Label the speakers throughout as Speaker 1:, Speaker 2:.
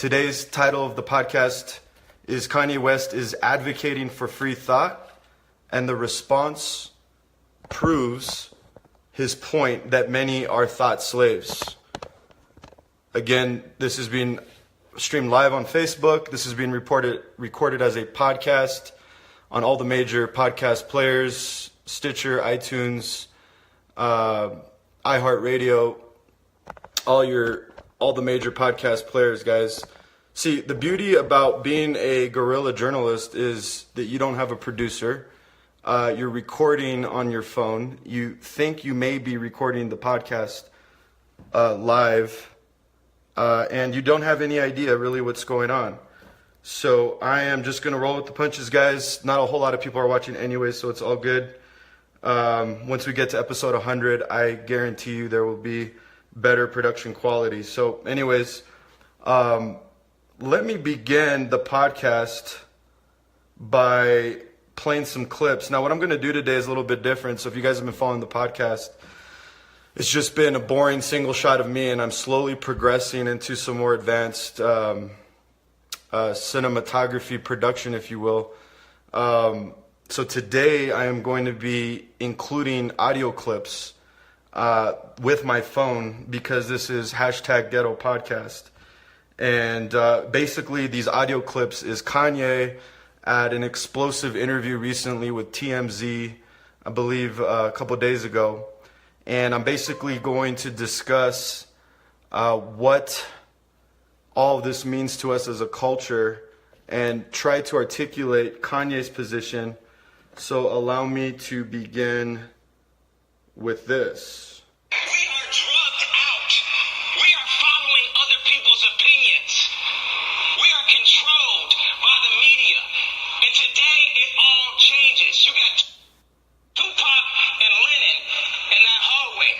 Speaker 1: Today's title of the podcast is Kanye West is advocating for free thought, and the response proves his point that many are thought slaves. Again, this is being streamed live on Facebook. This is being recorded as a podcast on all the major podcast players, Stitcher, iTunes, iHeartRadio, all the major podcast players, guys. See, the beauty about being a guerrilla journalist is that you don't have a producer. You're recording on your phone. You think you may be recording the podcast live, and you don't have any idea really what's going on. So I am just going to roll with the punches, guys. Not a whole lot of people are watching anyway, so it's all good. Once we get to episode 100, I guarantee you there will be better production quality. So anyways, let me begin the podcast by playing some clips. Now, what I'm going to do today is a little bit different. So if you guys have been following the podcast, it's just been a boring single shot of me, and I'm slowly progressing into some more advanced cinematography production, if you will. So today I am going to be including audio clips with my phone because this is #Ghetto Podcast. And basically these audio clips is Kanye at an explosive interview recently with TMZ, I believe a couple days ago. And I'm basically going to discuss what all of this means to us as a culture and try to articulate Kanye's position. So allow me to begin with this.
Speaker 2: We are drugged out. We are following other people's opinions. We are controlled by the media. And today it all changes. You got Tupac and Lennon in that hallway.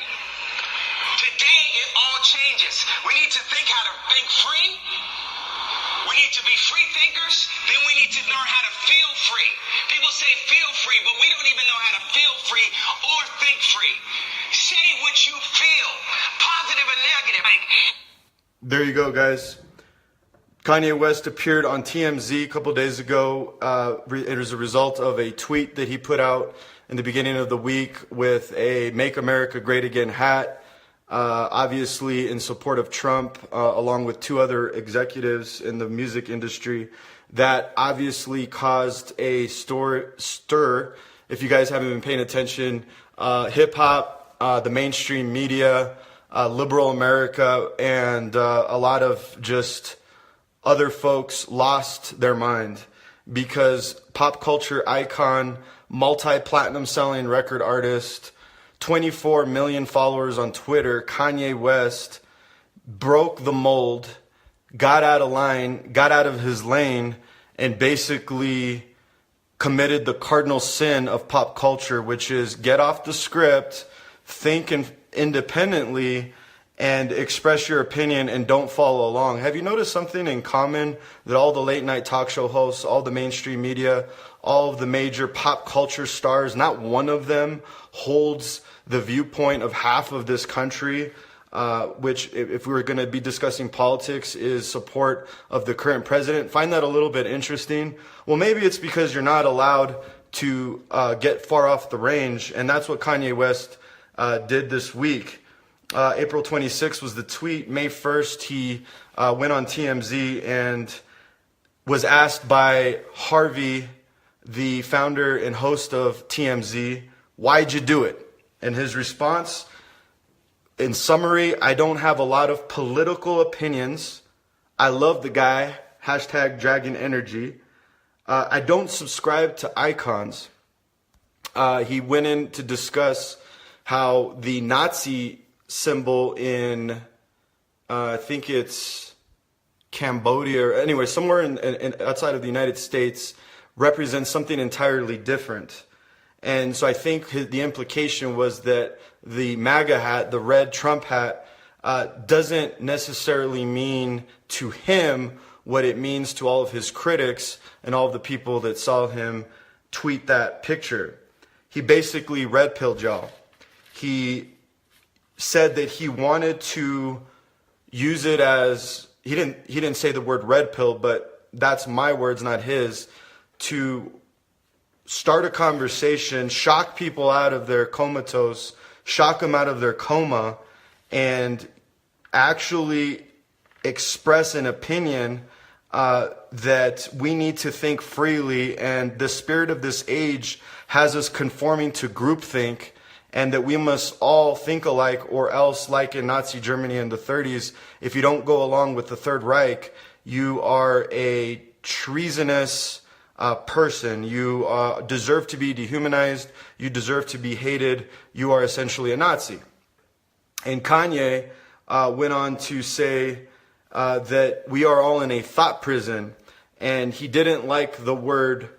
Speaker 2: Today it all changes. We need to think how to think free. We need to be free thinkers. Then we need to learn how to feel free. People say feel free, but we don't even know how to feel free or think free. Say what you feel, positive or negative.
Speaker 1: There you go, guys. Kanye West appeared on TMZ a couple days ago. It was a result of a tweet that he put out in the beginning of the week with a Make America Great Again hat, obviously in support of Trump, along with two other executives in the music industry. That obviously caused a stir. If you guys haven't been paying attention, hip-hop, the mainstream media, liberal America, and a lot of just other folks lost their mind because pop culture icon, multi-platinum selling record artist, 24 million followers on Twitter, Kanye West, broke the mold, got out of line, got out of his lane, and basically committed the cardinal sin of pop culture, which is get off the script, think independently, and express your opinion and don't follow along. Have you noticed something in common that all the late night talk show hosts, all the mainstream media, all of the major pop culture stars, not one of them holds the viewpoint of half of this country, which if we were going to be discussing politics is support of the current president? Find that a little bit interesting. Well, maybe it's because you're not allowed to get far off the range, and that's what Kanye West did this week. April 26th was the tweet. May 1st, he went on TMZ and was asked by Harvey, the founder and host of TMZ, "Why'd you do it?" And his response, in summary, "I don't have a lot of political opinions. I love the guy, #Dragon Energy. I don't subscribe to icons." He went in to discuss how the Nazi symbol in, I think it's Cambodia, or anyway, somewhere in outside of the United States, represents something entirely different. And so I think the implication was that the MAGA hat, the red Trump hat, doesn't necessarily mean to him what it means to all of his critics and all of the people that saw him tweet that picture. He basically red-pilled y'all. He said that he wanted to use it as he didn't say the word red pill, but that's my words, not his, to start a conversation, shock people out of their comatose, shock them out of their coma, and actually express an opinion that we need to think freely, and the spirit of this age has us conforming to groupthink, and that we must all think alike, or else, like in Nazi Germany in the 30s, if you don't go along with the Third Reich, you are a treasonous person. You deserve to be dehumanized. You deserve to be hated. You are essentially a Nazi. And Kanye went on to say that we are all in a thought prison, and he didn't like the word.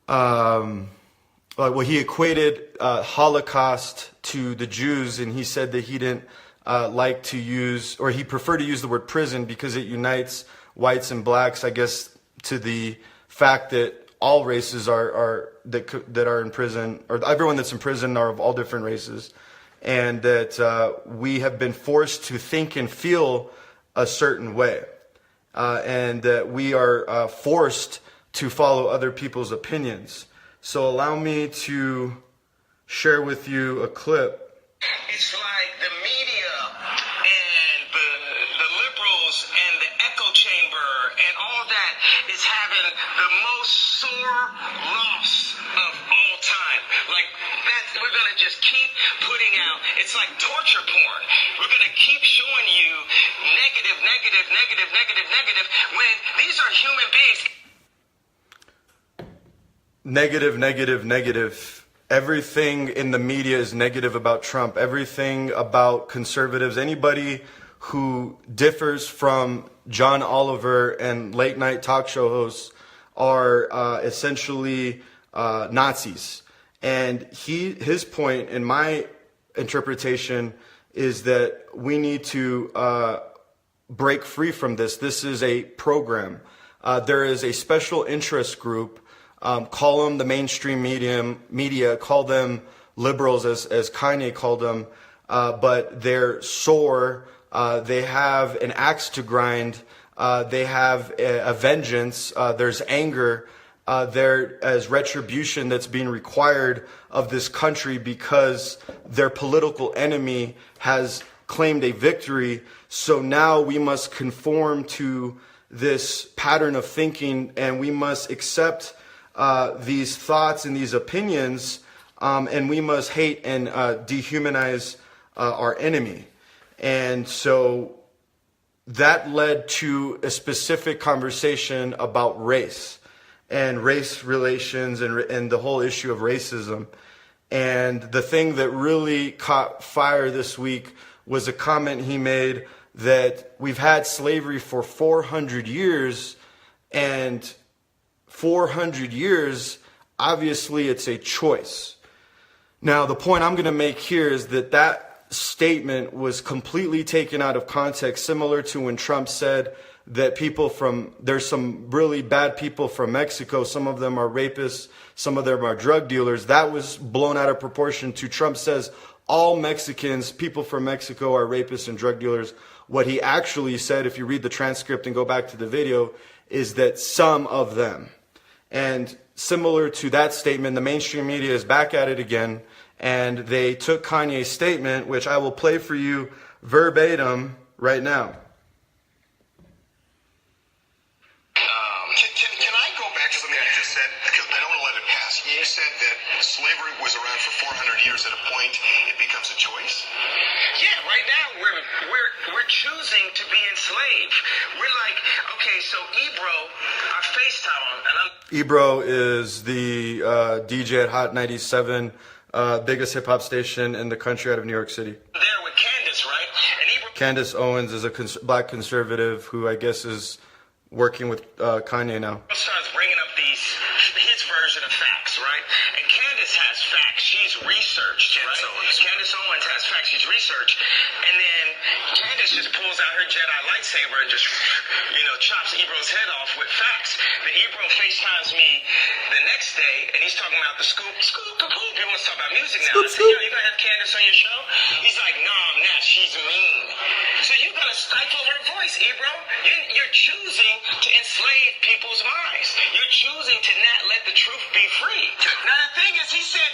Speaker 1: He equated Holocaust to the Jews, and he said that he didn't like to use, or he preferred to use the word prison because it unites whites and blacks, I guess, to the fact that all races that are in prison, or everyone that's in prison, are of all different races, and that we have been forced to think and feel a certain way, and that we are forced to follow other people's opinions. So allow me to share with you a clip.
Speaker 2: It's like the media and the liberals and the echo chamber and all that is having the most sore loss of all time. Like that, we're going to just keep putting out. It's like torture porn. We're going to keep showing you negative, negative, negative, negative, negative, when these are human beings.
Speaker 1: Negative, negative, negative. Everything in the media is negative about Trump. Everything about conservatives. Anybody who differs from John Oliver and late night talk show hosts are essentially Nazis. And his point, in my interpretation, is that we need to break free from this. This is a program. There is a special interest group. Call them the mainstream media, call them liberals, as Kanye called them, but they're sore. They have an axe to grind. They have a vengeance. There's anger. There is retribution that's being required of this country because their political enemy has claimed a victory. So now we must conform to this pattern of thinking, and we must accept these thoughts and these opinions, and we must hate and dehumanize our enemy. And so that led to a specific conversation about race and race relations and the whole issue of racism. And the thing that really caught fire this week was a comment he made that we've had slavery for 400 years, and 400 years, obviously it's a choice. Now, the point I'm going to make here is that statement was completely taken out of context, similar to when Trump said that there's some really bad people from Mexico, some of them are rapists, some of them are drug dealers. That was blown out of proportion to Trump says all Mexicans, people from Mexico, are rapists and drug dealers. What he actually said, if you read the transcript and go back to the video, is that some of them. And similar to that statement, the mainstream media is back at it again, and they took Kanye's statement, which I will play for you verbatim right now.
Speaker 3: Can I go back to something you just said? Because I don't want to let it pass. You said that slavery was around for 400 years. At a point, it becomes a choice?
Speaker 2: Yeah, right now we're choosing to be enslaved. We're like, okay, so Ebro, our FaceTime, and
Speaker 1: Ebro is the DJ at Hot 97, biggest hip hop station in the country out of New York City.
Speaker 2: There with Candace, right? And Ebro.
Speaker 1: Candace Owens is a black conservative who I guess is working with Kanye now.
Speaker 2: Starts bringing up his version of facts, right? And Candace has facts. She's researched, right? Candace Owens has facts. She's researched. And then Candace just pulls out her Jedi lightsaber and just, chops Ebro's head off with facts. Then Ebro FaceTimes me the next day, and he's talking about the scoop, capoop. He wants to talk about music now. I said, yo, you gonna have Candace on your show? He's like, nah, I'm not. She's mean. So you're going to stifle her voice, Ebro. You're choosing to enslave people's minds. You're choosing to not let the truth be free. Now, the thing is, he said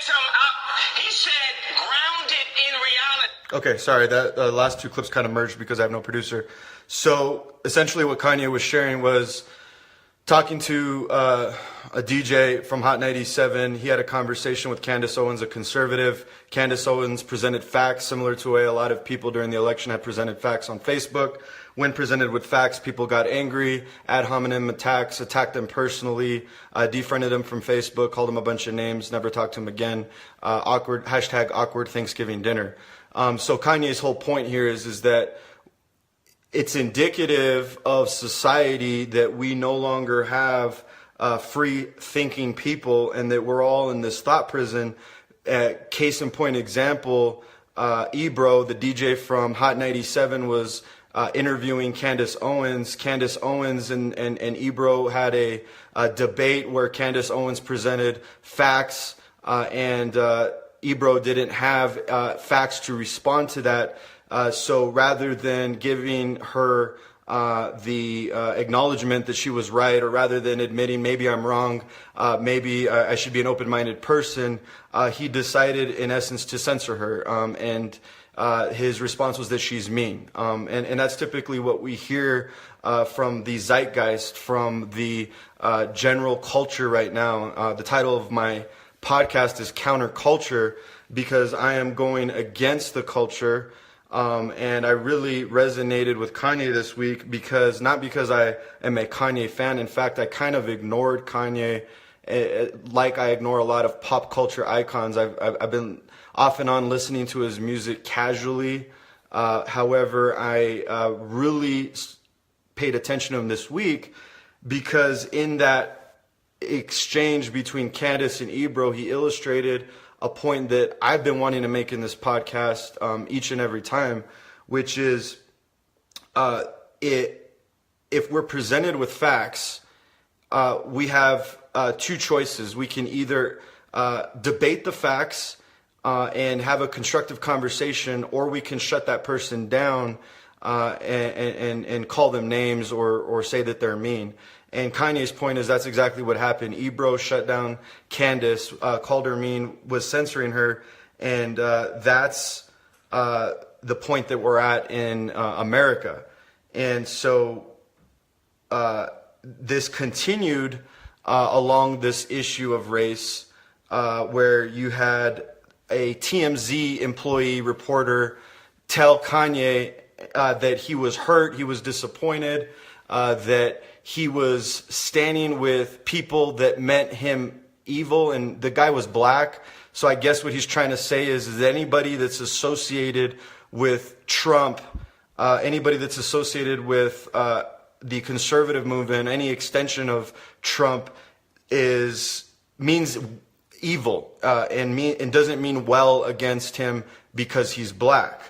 Speaker 2: grounded in reality.
Speaker 1: Okay, sorry, that last two clips kind of merged because I have no producer. So essentially what Kanye was sharing was talking to a DJ from Hot 97. He had a conversation with Candace Owens, a conservative. Candace Owens presented facts similar to the way a lot of people during the election had presented facts on Facebook. When presented with facts, people got angry, ad hominem attacks, attacked them personally, defriended him from Facebook, called him a bunch of names, never talked to him again. Awkward Thanksgiving dinner. So Kanye's whole point here is that it's indicative of society that we no longer have free thinking people and that we're all in this thought prison. Case in point example, Ebro, the DJ from Hot 97, was interviewing Candace Owens. Candace Owens and Ebro had a debate where Candace Owens presented facts and Ebro didn't have facts to respond to that. So rather than giving her the acknowledgement that she was right, or rather than admitting maybe I'm wrong, maybe I should be an open-minded person, he decided in essence to censor her. And his response was that she's mean. And that's typically what we hear from the zeitgeist, from the general culture right now. The title of my podcast is Counterculture, because I am going against the culture. And I really resonated with Kanye this week not because I am a Kanye fan. In fact, I kind of ignored Kanye like I ignore a lot of pop culture icons. I've been off and on listening to his music casually. However, I really paid attention to him this week because in that exchange between Candace and Ebro, he illustrated a point that I've been wanting to make in this podcast each and every time, which is if we're presented with facts, we have two choices. We can either debate the facts and have a constructive conversation, or we can shut that person down and call them names or say that they're mean. And Kanye's point is that's exactly what happened. Ebro shut down Candace, called her mean, was censoring her, and that's the point that we're at in America. And so this continued along this issue of race, where you had a TMZ employee reporter tell Kanye that he was hurt, he was disappointed, that he was standing with people that meant him evil, and the guy was black. So I guess what he's trying to say is anybody that's associated with Trump, anybody that's associated with the conservative movement, any extension of Trump means evil and doesn't mean well against him because he's black.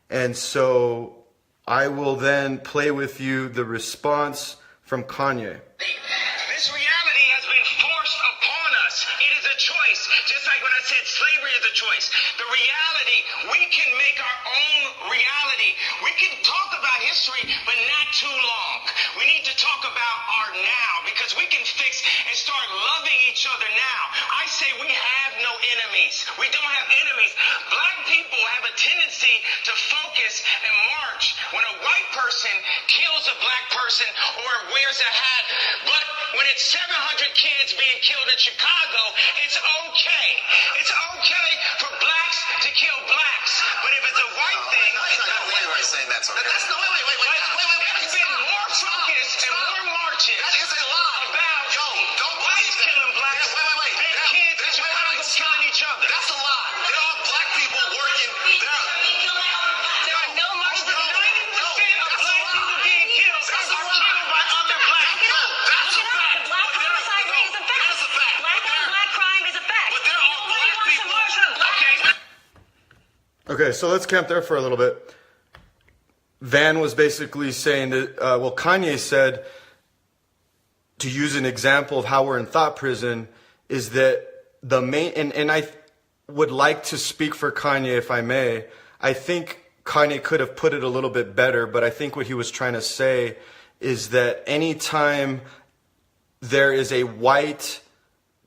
Speaker 1: And so I will then play with you the response from Kanye.
Speaker 2: This reality has been forced upon us. It is a choice, just like when I said slavery is a choice. The reality, we can make our own reality. We can talk about history, but not too long. We need to talk about our now, because we can fix and start loving each other now. I say we have no enemies. We don't have enemies. Black people have a tendency to focus and march when a white person kills a black person or wears a hat. But when it's 700 kids being killed in Chicago, it's okay. It's okay for blacks to kill blacks. But if it's a white thing...
Speaker 3: Wait, saying that's okay.
Speaker 2: That's no, wait. There's been more focus and more marches about whites killing blacks than kids in Chicago killing each other.
Speaker 3: That's a lie. There are black people working.
Speaker 2: There are no marches. 90% of black people being killed are killed by other black people.
Speaker 3: That's a fact.
Speaker 4: Black homicide rate is a fact.
Speaker 3: That is a fact.
Speaker 4: Black on black crime is a fact.
Speaker 3: But there are black people.
Speaker 1: Okay, so let's camp there for a little bit. Van was basically saying that, Kanye said, to use an example of how we're in thought prison, is that the main, and I would like to speak for Kanye if I may. I think Kanye could have put it a little bit better, but I think what he was trying to say is that anytime there is a white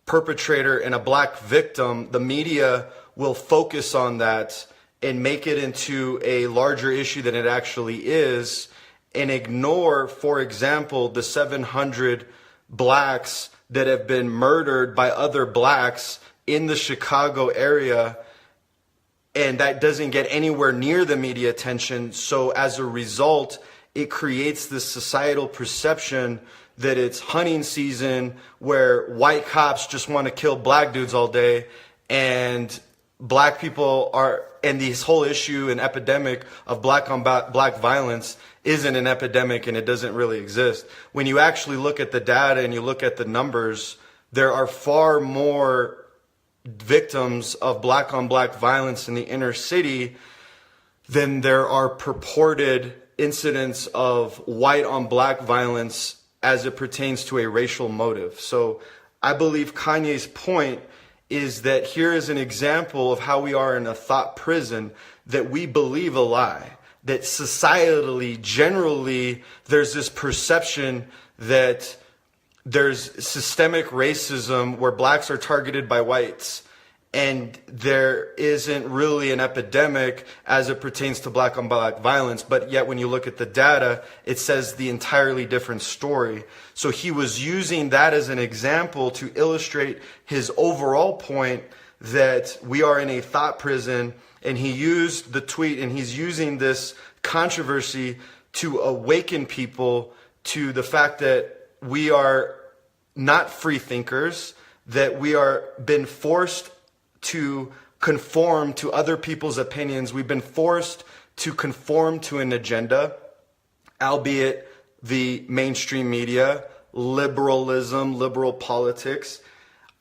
Speaker 1: perpetrator and a black victim, the media will focus on that and make it into a larger issue than it actually is, and ignore, for example, the 700 blacks that have been murdered by other blacks in the Chicago area, and that doesn't get anywhere near the media attention. So as a result, it creates this societal perception that it's hunting season where white cops just want to kill black dudes all day, and black people are, and this whole issue and epidemic of black on black violence isn't an epidemic, and it doesn't really exist. When you actually look at the data and you look at the numbers, there are far more victims of black on black violence in the inner city than there are purported incidents of white on black violence as it pertains to a racial motive. So I believe Kanye's point is that here is an example of how we are in a thought prison, that we believe a lie, that societally, generally, there's this perception that there's systemic racism where blacks are targeted by whites, and there isn't really an epidemic as it pertains to black on black violence. But yet when you look at the data, it says the entirely different story. So he was using that as an example to illustrate his overall point that we are in a thought prison, and he used the tweet, and he's using this controversy to awaken people to the fact that we are not free thinkers, that we are been forced to conform to other people's opinions. We've been forced to conform to an agenda, albeit the mainstream media, liberalism, liberal politics.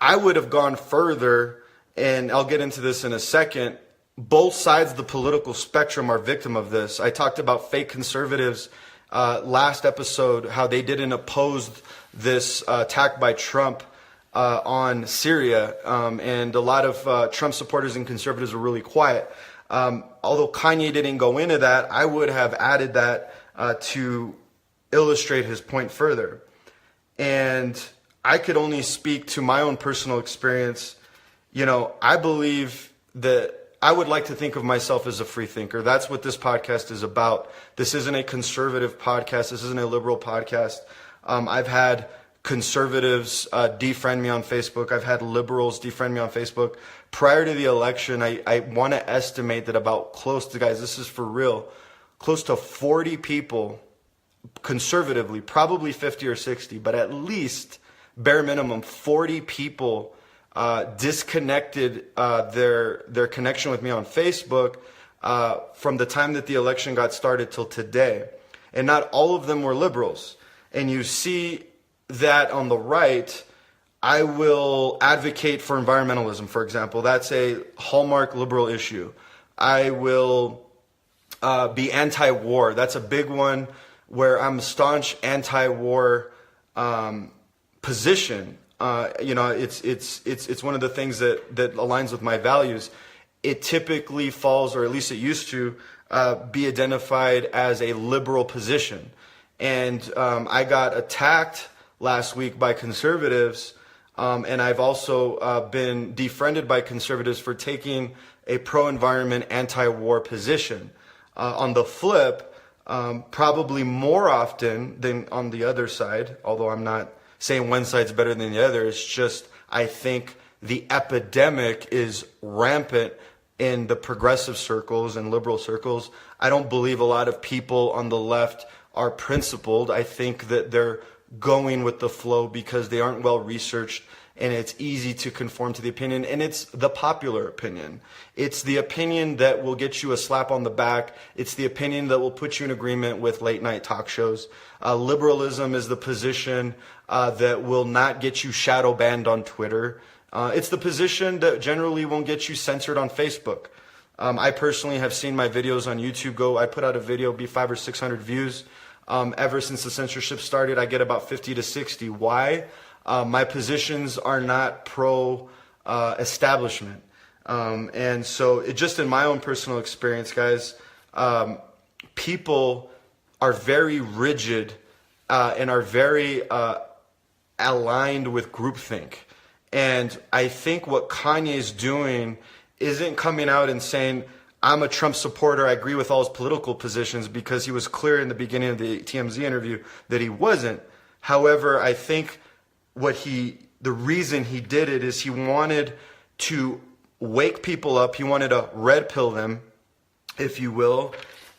Speaker 1: I would have gone further, and I'll get into this in a second. Both sides of the political spectrum are victim of this. I talked about fake conservatives last episode, how they didn't oppose this attack by Trump on Syria, and a lot of Trump supporters and conservatives were really quiet. Although Kanye didn't go into that, I would have added that to illustrate his point further. And I could only speak to my own personal experience. You know, I believe that I would like to think of myself as a free thinker. That's what this podcast is about. This isn't a conservative podcast. This isn't a liberal podcast. I've had conservatives defriend me on Facebook. I've had liberals defriend me on Facebook. Prior to the election, I want to estimate that about close to, guys, this is for real, close to 40 people, conservatively, probably 50 or 60, but at least, bare minimum, 40 people disconnected their connection with me on Facebook from the time that the election got started till today. And not all of them were liberals. And you see that on the right, I will advocate for environmentalism, for example. That's a hallmark liberal issue. I will be anti-war. That's a big one where I'm a staunch anti-war position. You know, it's one of the things that aligns with my values. It typically falls, or at least it used to, be identified as a liberal position. And I got attacked last week by conservatives, and I've also been defriended by conservatives for taking a pro-environment, anti-war position. On the flip, probably more often than on the other side, although I'm not saying one side's better than the other, it's just I think the epidemic is rampant in the progressive circles and liberal circles. I don't believe a lot of people on the left are principled. I think that they're going with the flow because they aren't well researched, and it's easy to conform to the opinion, and it's the popular opinion. It's the opinion that will get you a slap on the back. It's the opinion that will put you in agreement with late night talk shows. Liberalism is the position that will not get you shadow banned on Twitter. It's the position that generally won't get you censored on Facebook. I personally have seen my videos on YouTube go. I put out a video, be 500 or 600 views. Ever since the censorship started, I get about 50 to 60. Why? My positions are not pro-establishment. And so just in my own personal experience, guys, people are very rigid and are very aligned with groupthink. And I think what Kanye's doing isn't coming out and saying, I'm a Trump supporter, I agree with all his political positions, because he was clear in the beginning of the TMZ interview that he wasn't. However, I think the reason he did it is he wanted to wake people up. He wanted to red pill them, if you will.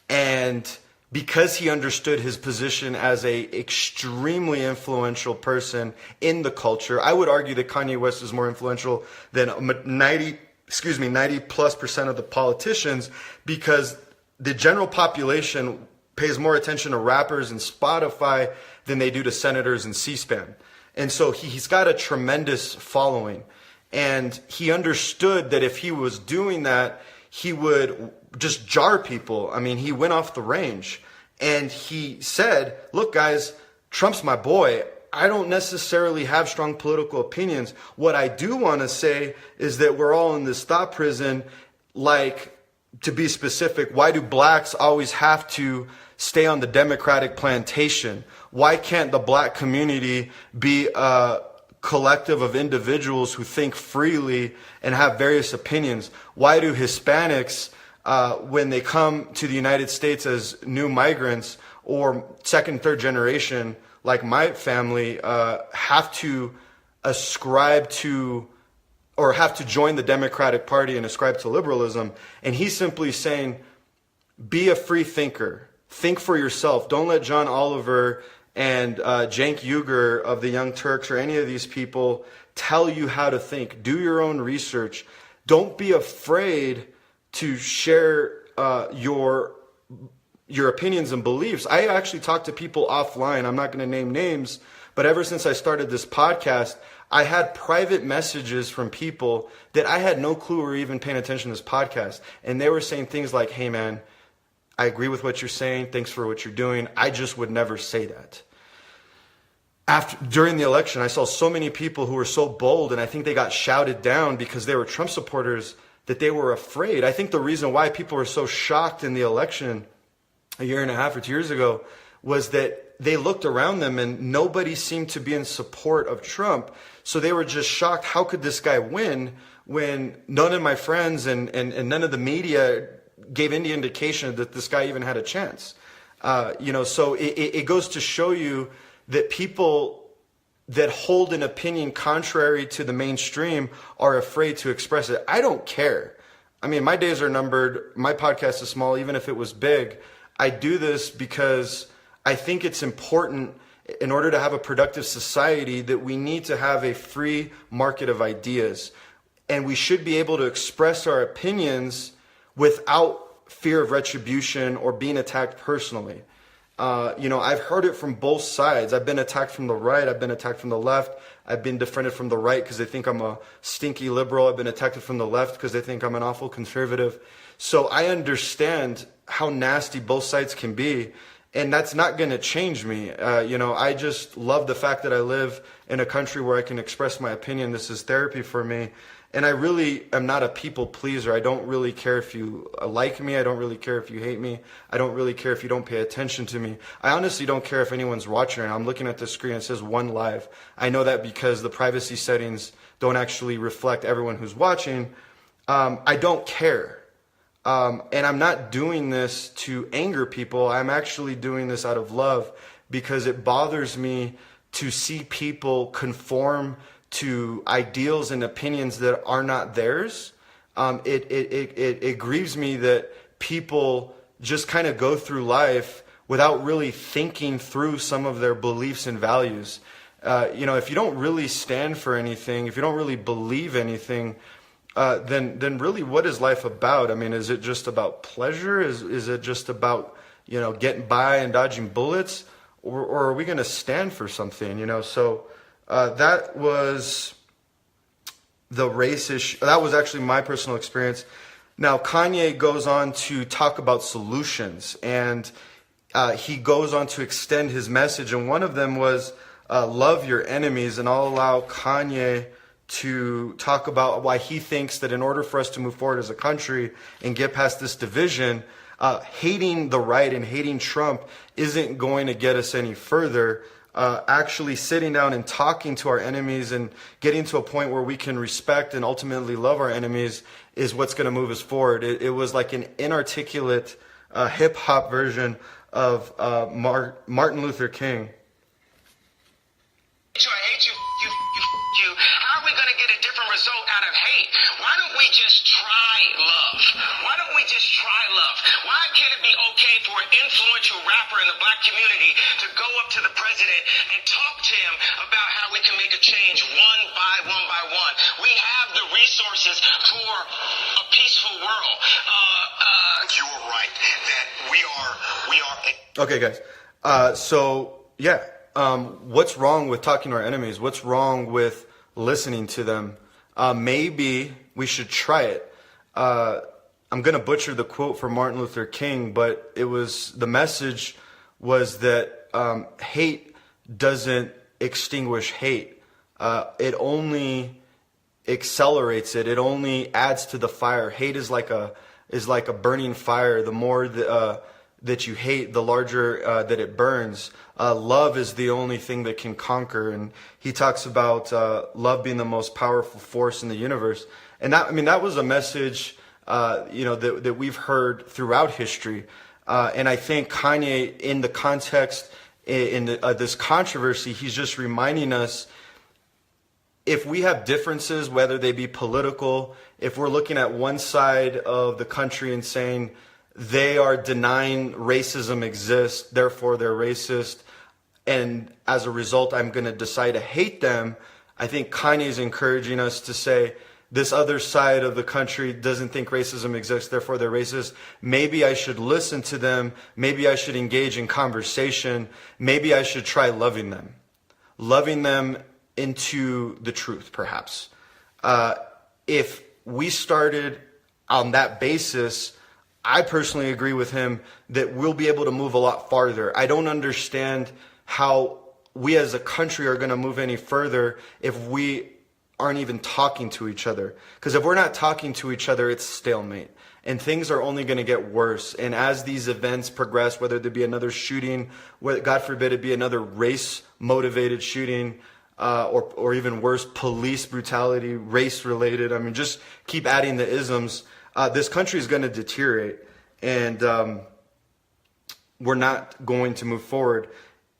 Speaker 1: And because he understood his position as a extremely influential person in the culture, I would argue that Kanye West is more influential than 90+% of the politicians, because the general population pays more attention to rappers and Spotify than they do to senators and C-SPAN. And so he's got a tremendous following. And he understood that if he was doing that, he would just jar people. I mean, he went off the range. And he said, look, guys, Trump's my boy. I don't necessarily have strong political opinions. What I do want to say is that we're all in this thought prison. Like, to be specific, why do blacks always have to stay on the Democratic plantation? Why can't the black community be a collective of individuals who think freely and have various opinions? Why do Hispanics, when they come to the United States as new migrants or second, third generation, like my family, have to ascribe to or have to join the Democratic Party and ascribe to liberalism? And he's simply saying, be a free thinker. Think for yourself. Don't let John Oliver and Cenk Uygur of the Young Turks or any of these people tell you how to think. Do your own research. Don't be afraid to share your opinions and beliefs. I actually talk to people offline. I'm not going to name names, but ever since I started this podcast, I had private messages from people that I had no clue were even paying attention to this podcast. And they were saying things like, hey man, I agree with what you're saying. Thanks for what you're doing. I just would never say that. During the election, I saw so many people who were so bold, and I think they got shouted down because they were Trump supporters, that they were afraid. I think the reason why people were so shocked in the election a year and a half or 2 years ago was that they looked around them and nobody seemed to be in support of Trump. So they were just shocked. How could this guy win when none of my friends and none of the media gave any indication that this guy even had a chance? So it goes to show you that people that hold an opinion contrary to the mainstream are afraid to express it. I don't care. I mean, my days are numbered. My podcast is small, even if it was big. I do this because I think it's important in order to have a productive society that we need to have a free market of ideas. And we should be able to express our opinions without fear of retribution or being attacked personally. I've heard it from both sides. I've been attacked from the right. I've been attacked from the left. I've been defriended from the right because they think I'm a stinky liberal. I've been attacked from the left because they think I'm an awful conservative. So I understand how nasty both sides can be. And that's not going to change me. I just love the fact that I live in a country where I can express my opinion. This is therapy for me. And I really am not a people pleaser. I don't really care if you like me. I don't really care if you hate me. I don't really care if you don't pay attention to me. I honestly don't care if anyone's watching. I'm looking at the screen. It says 1 live. I know that because the privacy settings don't actually reflect everyone who's watching. I don't care. And I'm not doing this to anger people. I'm actually doing this out of love because it bothers me to see people conform to ideals and opinions that are not theirs. It grieves me that people just kind of go through life without really thinking through some of their beliefs and values. If you don't really stand for anything, if you don't really believe anything, then really what is life about? I mean, is it just about pleasure? Is it just about, getting by and dodging bullets? Or are we going to stand for something, So that was the race issue. That was actually my personal experience. Now, Kanye goes on to talk about solutions, and he goes on to extend his message. And one of them was love your enemies. And I'll allow Kanye to talk about why he thinks that in order for us to move forward as a country and get past this division, Hating the right and hating Trump isn't going to get us any further. Actually sitting down and talking to our enemies and getting to a point where we can respect and ultimately love our enemies is what's going to move us forward. It was like an inarticulate hip hop version of Martin Luther King.
Speaker 2: I hate you. How are we going to get a different result out of hate? Why don't we just try love? Why don't we just try love? Why can't it be okay for an influential rapper in the black community to go up to the president and talk to him about how we can make a change one by one? We have the resources for a peaceful world.
Speaker 3: You're right that we are.
Speaker 1: Okay, guys. What's wrong with talking to our enemies? What's wrong with listening to them? Maybe we should try it. I'm going to butcher the quote from Martin Luther King, but the message was that hate doesn't extinguish hate. It only accelerates it. It only adds to the fire. Hate is like a burning fire. The more that you hate, the larger that it burns. Love is the only thing that can conquer. And he talks about love being the most powerful force in the universe. And that was a message, that we've heard throughout history. And I think Kanye, in the context, in this controversy, he's just reminding us, if we have differences, whether they be political, if we're looking at one side of the country and saying they are denying racism exists, therefore they're racist, and as a result I'm going to decide to hate them, I think Kanye's encouraging us to say, this other side of the country doesn't think racism exists, therefore they're racist. Maybe I should listen to them. Maybe I should engage in conversation. Maybe I should try loving them. Loving them into the truth, perhaps. If we started on that basis, I personally agree with him that we'll be able to move a lot farther. I don't understand how we as a country are going to move any further if we aren't even talking to each other. Because if we're not talking to each other, it's stalemate. And things are only going to get worse. And as these events progress, whether there be another shooting, God forbid it be another race-motivated shooting, or even worse, police brutality, race-related. I mean, just keep adding the isms. This country is going to deteriorate, and we're not going to move forward.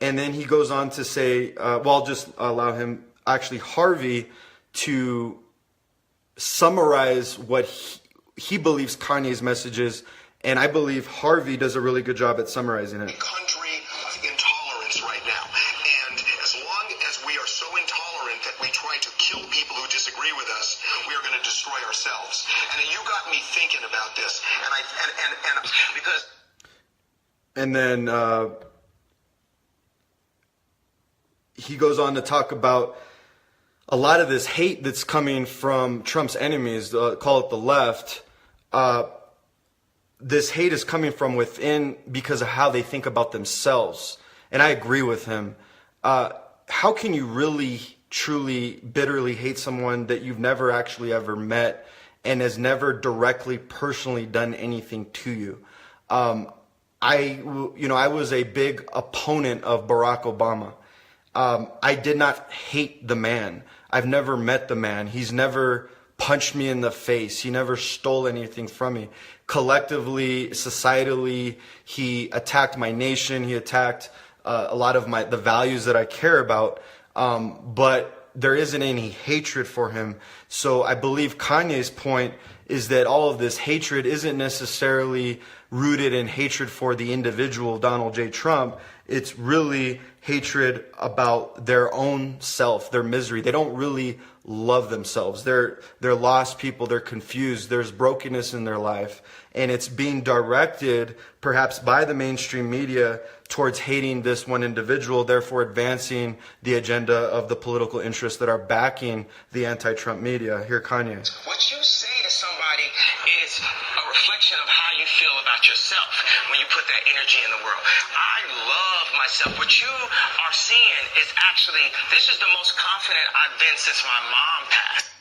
Speaker 1: And then he goes on to say, I'll just allow him, actually Harvey, to summarize what he believes Kanye's message is, and I believe Harvey does a really good job at summarizing it.
Speaker 3: Country of intolerance right now, and as long as we are so intolerant that we try to kill people who disagree with us, we are going to destroy ourselves. And you got me thinking about this,
Speaker 1: and then he goes on to talk about a lot of this hate that's coming from Trump's enemies, call it the left. This hate is coming from within because of how they think about themselves. And I agree with him. How can you really, truly, bitterly hate someone that you've never actually ever met and has never directly, personally done anything to you? I was a big opponent of Barack Obama. I did not hate the man. I've never met the man. He's never punched me in the face. He never stole anything from me. Collectively, societally, he attacked my nation. He attacked a lot of the values that I care about. But there isn't any hatred for him. So I believe Kanye's point is that all of this hatred isn't necessarily rooted in hatred for the individual Donald J. Trump. It's really hatred about their own self, their misery. They don't really love themselves. They're lost people. They're confused. There's brokenness in their life. And it's being directed, perhaps by the mainstream media, towards hating this one individual, therefore advancing the agenda of the political interests that are backing the anti-Trump media. Here, Kanye.
Speaker 2: What you say to somebody is a reflection of how you feel about yourself when you put that energy in the world. I love myself. What you are seeing is actually, this is the most confident I've been since my mom passed.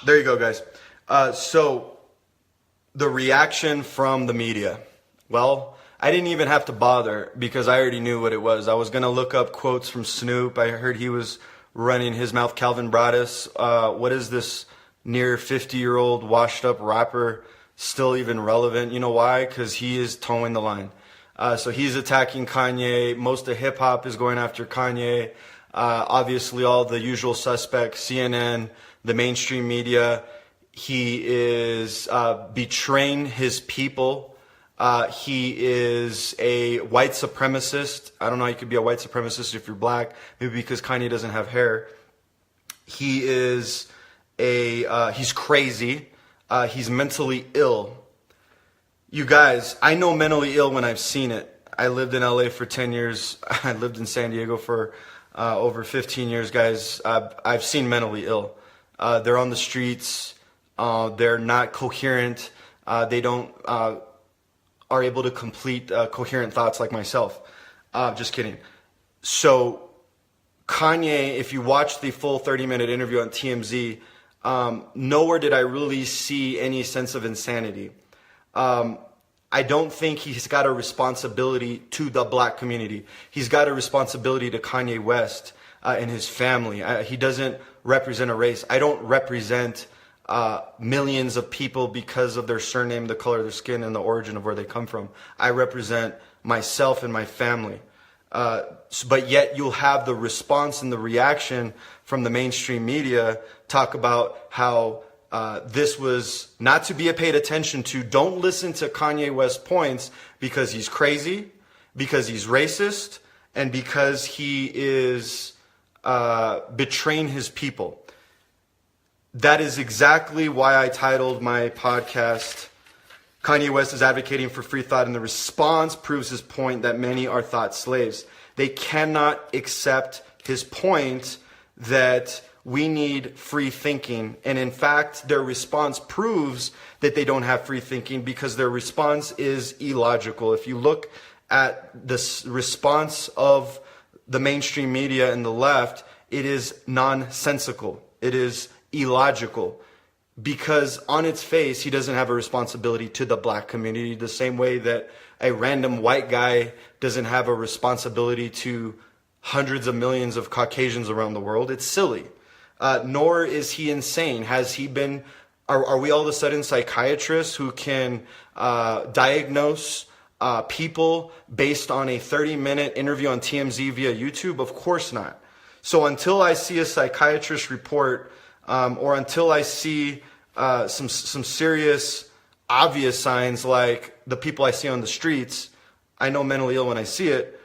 Speaker 1: There you go, guys. So the reaction from the media. Well, I didn't even have to bother because I already knew what it was. I was going to look up quotes from Snoop. I heard he was running his mouth. Calvin Broadus. What is this near 50-year-old washed up rapper still even relevant? You know why? Because he is towing the line. So he's attacking Kanye. Most of hip hop is going after Kanye. Obviously, all the usual suspects, CNN, the mainstream media. He is betraying his people. He is a white supremacist. I don't know how you could be a white supremacist if you're black. Maybe because Kanye doesn't have hair. He is he's crazy. He's mentally ill. You guys, I know mentally ill when I've seen it. I lived in LA for 10 years. I lived in San Diego for over 15 years, guys. I've seen mentally ill. They're on the streets. They're not coherent. They don't are able to complete coherent thoughts like myself. Just kidding. So Kanye, if you watch the full 30-minute interview on TMZ, nowhere did I really see any sense of insanity. I don't think he's got a responsibility to the black community. He's got a responsibility to Kanye West and his family. He doesn't represent a race. I don't represent millions of people because of their surname, the color of their skin, and the origin of where they come from. I represent myself and my family. But yet you'll have the response and the reaction from the mainstream media talk about how this was not to be paid attention to. Don't listen to Kanye West's points because he's crazy, because he's racist, and because he is betraying his people. That is exactly why I titled my podcast, Kanye West is advocating for free thought, and the response proves his point that many are thought slaves. They cannot accept his point that we need free thinking. And in fact, their response proves that they don't have free thinking because their response is illogical. If you look at the response of the mainstream media and the left, it is nonsensical. It is illogical because on its face, he doesn't have a responsibility to the black community the same way that a random white guy doesn't have a responsibility to hundreds of millions of Caucasians around the world. It's silly. Nor is he insane. Has he been, are we all of a sudden psychiatrists who can diagnose people based on a 30-minute interview on TMZ via YouTube? Of course not. So until I see a psychiatrist report or until I see some serious, obvious signs like the people I see on the streets, I know mentally ill when I see it,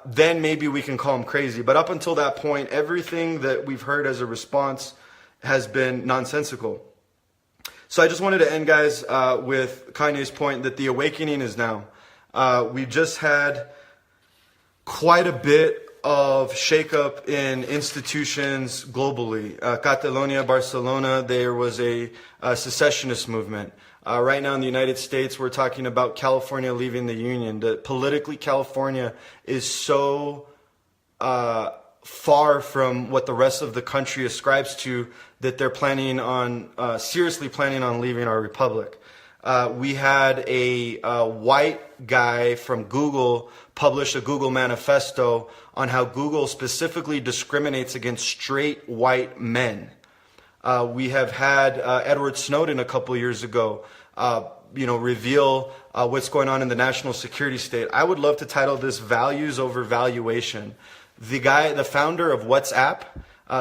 Speaker 1: then maybe we can call him crazy. But up until that point, everything that we've heard as a response has been nonsensical. So I just wanted to end, guys, with Kanye's point that the awakening is now. We just had quite a bit of shakeup in institutions globally. Catalonia, Barcelona, there was a secessionist movement. Right now in the United States, we're talking about California leaving the Union. Politically, California is so far from what the rest of the country ascribes to that they're seriously planning on leaving our republic. We had a white guy from Google publish a Google manifesto on how Google specifically discriminates against straight white men. We have had Edward Snowden a couple years ago, reveal what's going on in the national security state. I would love to title this "Values Over Valuation." The founder of WhatsApp,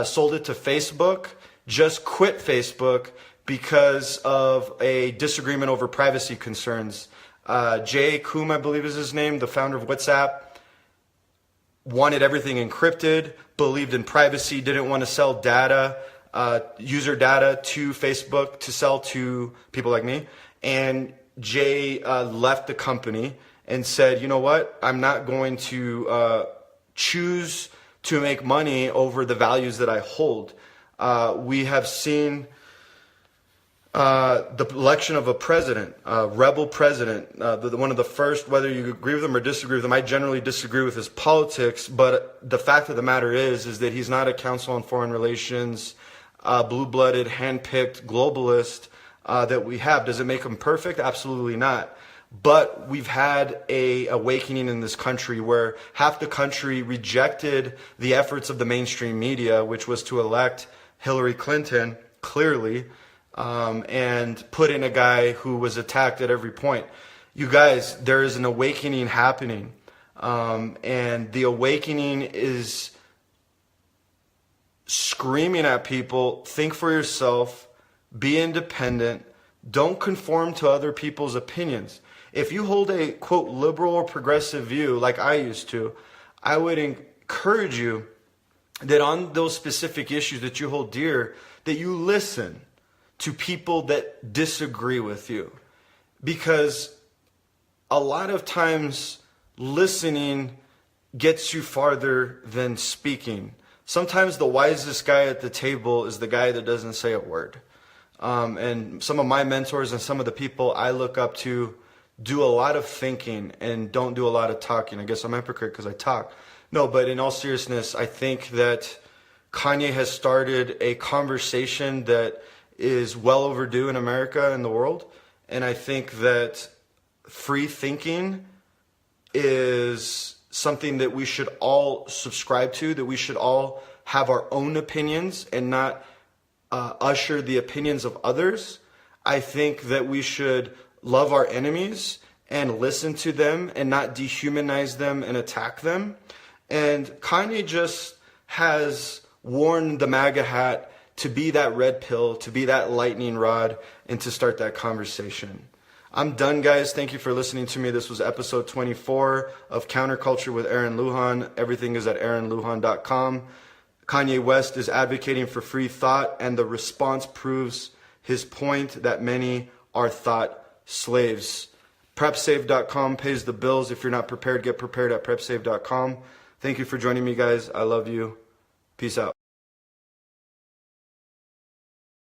Speaker 1: sold it to Facebook, just quit Facebook because of a disagreement over privacy concerns. Jay Koum, I believe is his name, the founder of WhatsApp, wanted everything encrypted, believed in privacy, didn't want to sell data, user data to Facebook to sell to people like me. And Jay left the company and said, you know what, I'm not going to choose to make money over the values that I hold. We have seen the election of a president, a rebel president, one of the first, whether you agree with him or disagree with him. I generally disagree with his politics, but the fact of the matter is that he's not a council on foreign relations. blue-blooded, hand-picked globalist that we have. Does it make them perfect? Absolutely not. But we've had a awakening in this country where half the country rejected the efforts of the mainstream media, which was to elect Hillary Clinton, clearly, and put in a guy who was attacked at every point. You guys, there is an awakening happening. And the awakening is screaming at people, think for yourself, be independent, don't conform to other people's opinions. If you hold a, quote, liberal or progressive view, like I used to, I would encourage you that on those specific issues that you hold dear, that you listen to people that disagree with you. Because a lot of times listening gets you farther than speaking. Sometimes the wisest guy at the table is the guy that doesn't say a word. And some of my mentors and some of the people I look up to do a lot of thinking and don't do a lot of talking. I guess I'm a hypocrite because I talk. No, but in all seriousness, I think that Kanye has started a conversation that is well overdue in America and the world. And I think that free thinking is something that we should all subscribe to, that we should all have our own opinions and not usher the opinions of others. I think that we should love our enemies and listen to them and not dehumanize them and attack them. And Kanye just has worn the MAGA hat to be that red pill, to be that lightning rod, and to start that conversation. I'm done, guys. Thank you for listening to me. This was episode 24 of Counterculture with Aaron Lujan. Everything is at aaronlujan.com. Kanye West is advocating for free thought, and the response proves his point that many are thought slaves. PrepSave.com pays the bills. If you're not prepared, get prepared at PrepSave.com. Thank you for joining me, guys. I love you. Peace out.